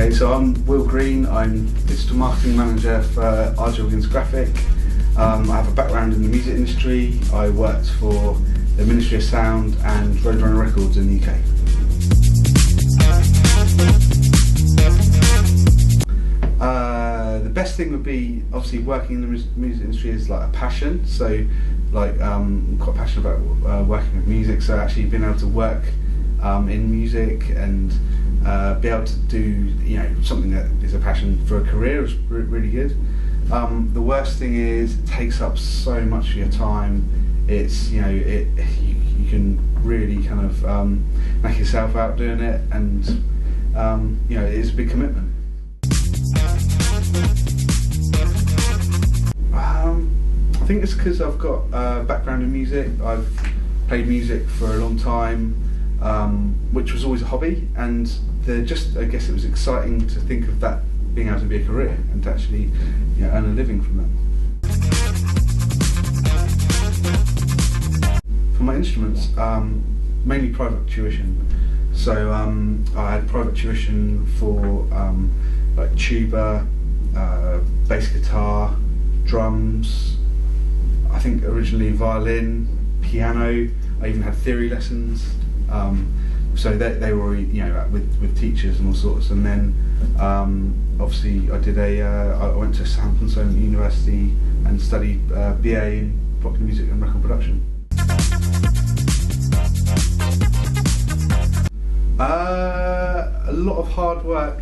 Okay, so I'm Will Green. I'm Digital Marketing Manager for R.J. Williams Graphic. I have a background in the music industry. I worked for the Ministry of Sound and Roadrunner Records in the UK. The best thing would be, obviously, working in the music industry is like a passion. So, I'm quite passionate about working with music. So actually being able to work in music and be able to do something that is a passion for a career is really good. The worst thing is it takes up so much of your time. It's you can really kind of knock yourself out doing it, and it is a big commitment. I think it's because I've got a background in music. I've played music for a long time, which was always a hobby, and I guess it was exciting to think of that being able to be a career and to actually earn a living from that. For my instruments, mainly private tuition. So I had private tuition for like tuba, bass guitar, drums, I think originally violin, piano. I even had theory lessons. So they were with teachers and all sorts. And then obviously I went to Southampton University and studied BA in popular music and record production. A lot of hard work.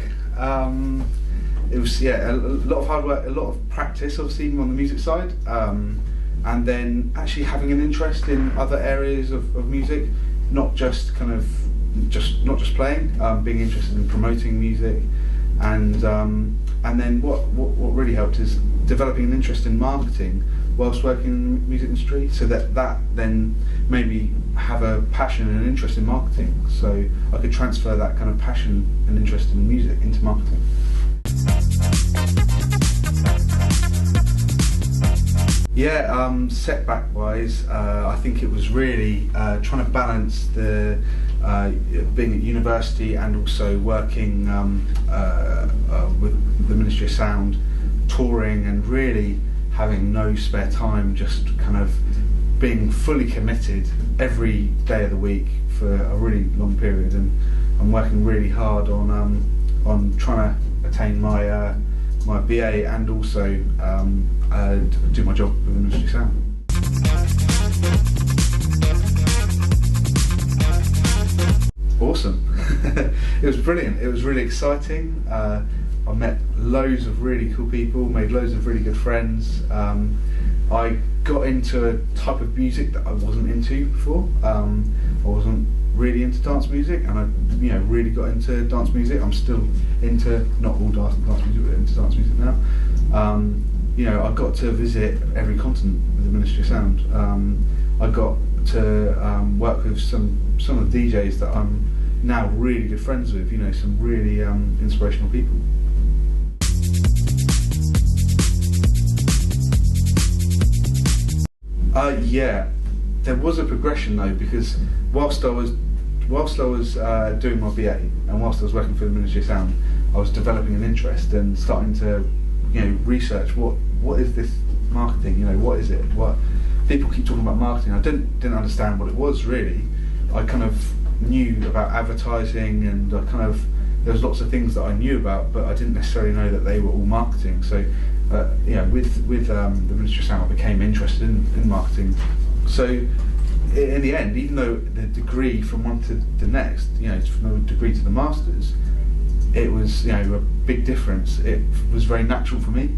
It was a lot of hard work, a lot of practice, obviously, even on the music side, and then actually having an interest in other areas of music, not just playing, being interested in promoting music, and then what really helped is developing an interest in marketing whilst working in the music industry, so that then made me have a passion and an interest in marketing, so I could transfer that kind of passion and interest in music into marketing. Setback wise, I think it was really trying to balance the being at university and also working with the Ministry of Sound, touring, and really having no spare time, just kind of being fully committed every day of the week for a really long period, and I'm working really hard on trying to attain my my BA and also do my job with the Ministry of Sound. Awesome. It was brilliant. It was really exciting. I met loads of really cool people, made loads of really good friends. I got into a type of music that I wasn't into before. I wasn't really into dance music, and I really got into dance music. I'm still into, not all dance music, but into dance music now. I got to visit every continent with the Ministry of Sound. I got to work with some of the DJs that I'm now really good friends with, some really inspirational people. There was a progression though, because whilst I was doing my BA and whilst I was working for the Ministry of Sound, I was developing an interest and starting to research what is this marketing, what is it, what people keep talking about marketing. I didn't understand what it was really. I kind of knew about advertising, and there was lots of things that I knew about, but I didn't necessarily know that they were all marketing. So with the Ministry of Sound, I became interested in marketing. So in the end, even though the degree from one to the next, from the degree to the masters, it was a big difference. It was very natural for me,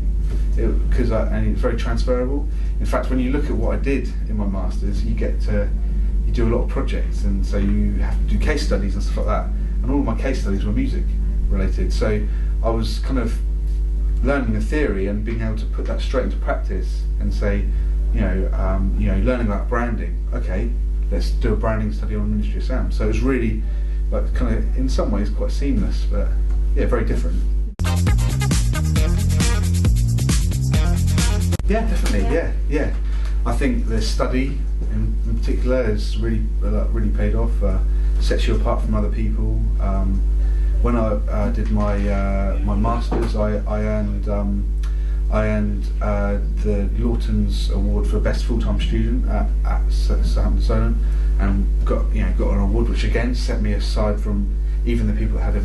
and it's very transferable. In fact, when you look at what I did in my masters, you do a lot of projects, and so you have to do case studies and stuff like that. And all of my case studies were music related. So I was kind of learning the theory and being able to put that straight into practice and say, learning about branding. Okay, let's do a branding study on the Ministry of Sound. So it was really, kind of, in some ways, quite seamless, but very different. Yeah, definitely. Yeah. I think the study in particular has really paid off. Sets you apart from other people. when I did my my masters, I earned the Lawton's Award for Best Full-Time Student at Southampton Solent, and got an award, which again set me aside from even the people that had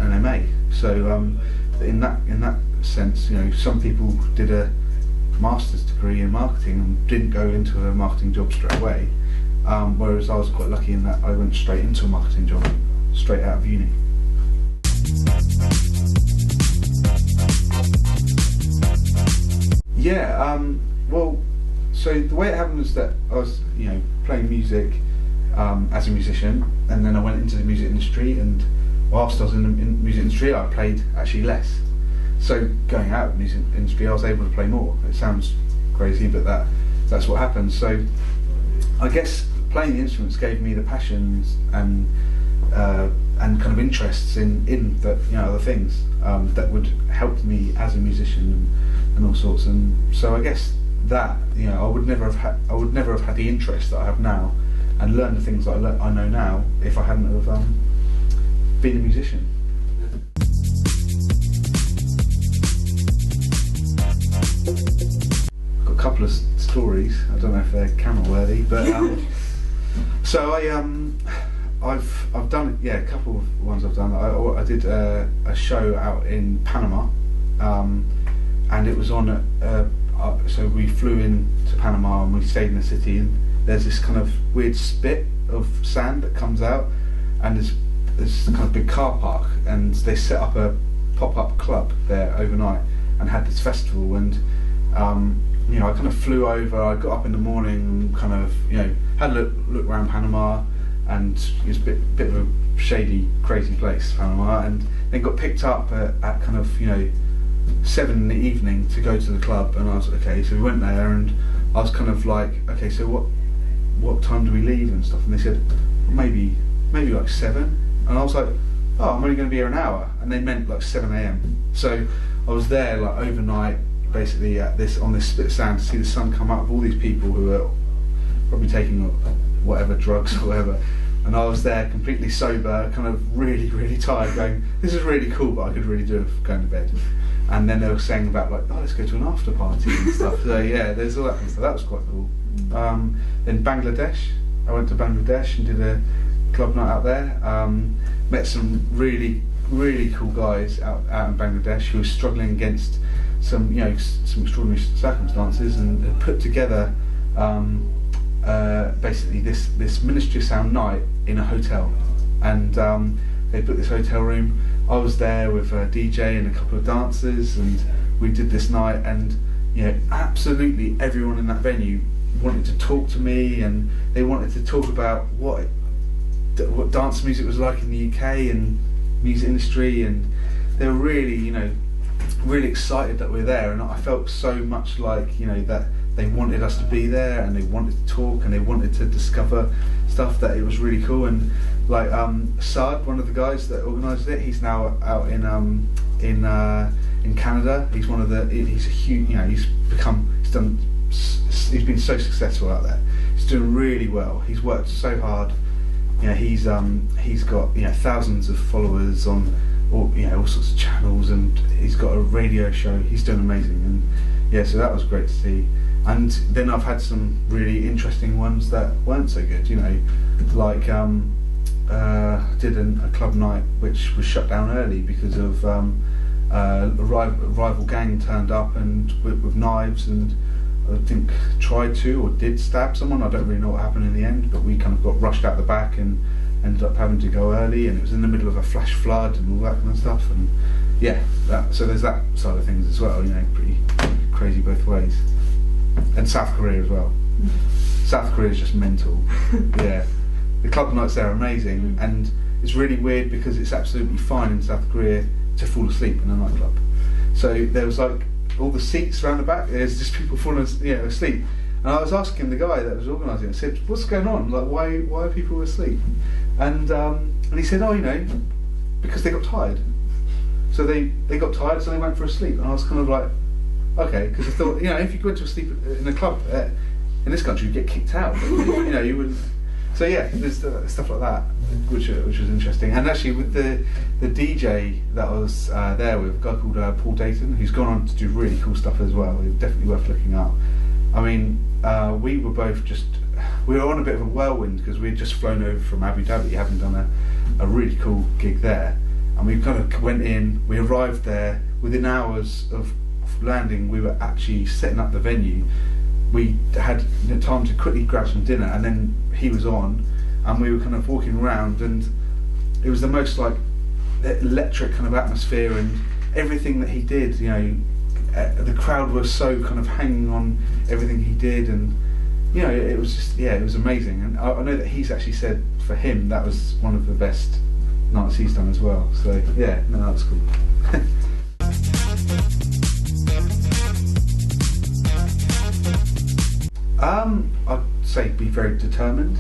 an MA. So in that sense, some people did a master's degree in marketing and didn't go into a marketing job straight away, whereas I was quite lucky in that I went straight into a marketing job straight out of uni. Yeah, well, so the way it happened was that I was, playing music as a musician, and then I went into the music industry, and whilst I was in the music industry, I played actually less. So going out of the music industry, I was able to play more. It sounds crazy, but that's what happened. So I guess playing the instruments gave me the passions and kind of interests in the, other things that would help me as a musician and all sorts. And so I guess that I would never have had the interest that I have now and learn the things that I know now if I hadn't have been a musician. I've got a couple of stories. I don't know if they're camera worthy, but so I've done a couple of ones I've done. I did a show out in Panama, and it was on so we flew into Panama and we stayed in the city, and there's this kind of weird spit of sand that comes out, and there's this kind of big car park, and they set up a pop-up club there overnight and had this festival. And I kind of flew over. I got up in the morning and kind of had a look around Panama, and it was a bit of a shady, crazy place, Panama, and then got picked up at kind of 7 in the evening to go to the club. And I was okay, so we went there, and I was kind of like, okay, so what time do we leave and stuff? And they said maybe like 7, and I was like, oh, I'm only going to be here an hour, and they meant like 7 AM. So I was there like overnight, basically on this spit of sand, to see the sun come up with all these people who were probably taking whatever drugs or whatever, and I was there completely sober, kind of really, really tired, going, this is really cool, but I could really do with going to bed. And then they were saying about like, oh, let's go to an after party and stuff. So yeah, there's all that kind of stuff. That was quite cool. Then Bangladesh, I went to Bangladesh and did a club night out there. Met some really, really cool guys out in Bangladesh who were struggling against some extraordinary circumstances, and had put together basically this Ministry of Sound night in a hotel. And they booked this hotel room. I was there with a DJ and a couple of dancers, and we did this night, and absolutely everyone in that venue wanted to talk to me, and they wanted to talk about what dance music was like in the UK and music industry, and they were really really excited that we were there. And I felt so much like that they wanted us to be there, and they wanted to talk, and they wanted to discover stuff, that it was really cool. And like Saad, one of the guys that organised it, he's now out in Canada. He's one of the he's a huge he's been so successful out there. He's doing really well. He's worked so hard. He's got thousands of followers on all sorts of channels, and he's got a radio show. He's doing amazing, and so that was great to see. And then I've had some really interesting ones that weren't so good. Like did a club night which was shut down early because of a rival gang turned up and with knives, and I think tried to or did stab someone. I don't really know what happened in the end, but we kind of got rushed out the back and ended up having to go early, and it was in the middle of a flash flood and all that kind of stuff. And so there's that side of things as well, pretty crazy both ways. And South Korea as well. South Korea is just mental. Yeah, the club nights there are amazing, and it's really weird because it's absolutely fine in South Korea to fall asleep in a nightclub. So there was like all the seats around the back, there's just people falling asleep. And I was asking the guy that was organising, I said, what's going on? Like, why are people asleep? And he said, oh, because they got tired. So they got tired, so they went for a sleep. And I was kind of like, okay, because I thought, if you went to sleep in a club in this country, you'd get kicked out. You wouldn't. So yeah, there's stuff like that, which was interesting. And actually, with the DJ that I was there with, a guy called Paul Dayton, who's gone on to do really cool stuff as well. It's definitely worth looking up. I mean, we were on a bit of a whirlwind because we'd just flown over from Abu Dhabi, having done a really cool gig there, and we kind of went in. We arrived there within hours of landing. We were actually setting up the venue. We had time to quickly grab some dinner, and then he was on, and we were kind of walking around, and it was the most like electric kind of atmosphere, and everything that he did, you know, the crowd was so kind of hanging on everything he did, and you know, it was just, yeah, it was amazing. And I know that he's actually said for him that was one of the best nights he's done as well. So yeah, no, that was cool. I'd say be very determined.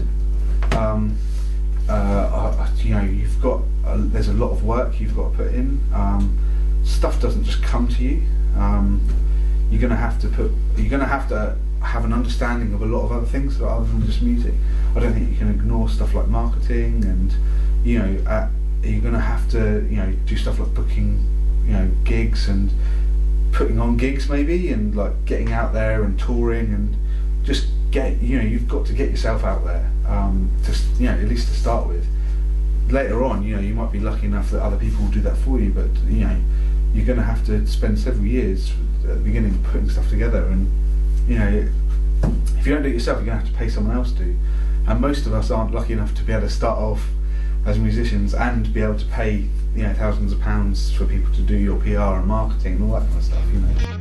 You know, you've got there's a lot of work you've got to put in. Stuff doesn't just come to you. You're gonna have to have an understanding of a lot of other things other than just music. I don't think you can ignore stuff like marketing, and you know, you're gonna have to, you know, do stuff like booking, you know, gigs and putting on gigs maybe, and like getting out there and touring, and just you've got to get yourself out there, you know, at least to start with. Later on, you know, you might be lucky enough that other people will do that for you, but you know, you're going to have to spend several years at the beginning putting stuff together, and you know, if you don't do it yourself, you're going to have to pay someone else to. And most of us aren't lucky enough to be able to start off as musicians and be able to pay, you know, thousands of pounds for people to do your PR and marketing and all that kind of stuff, you know.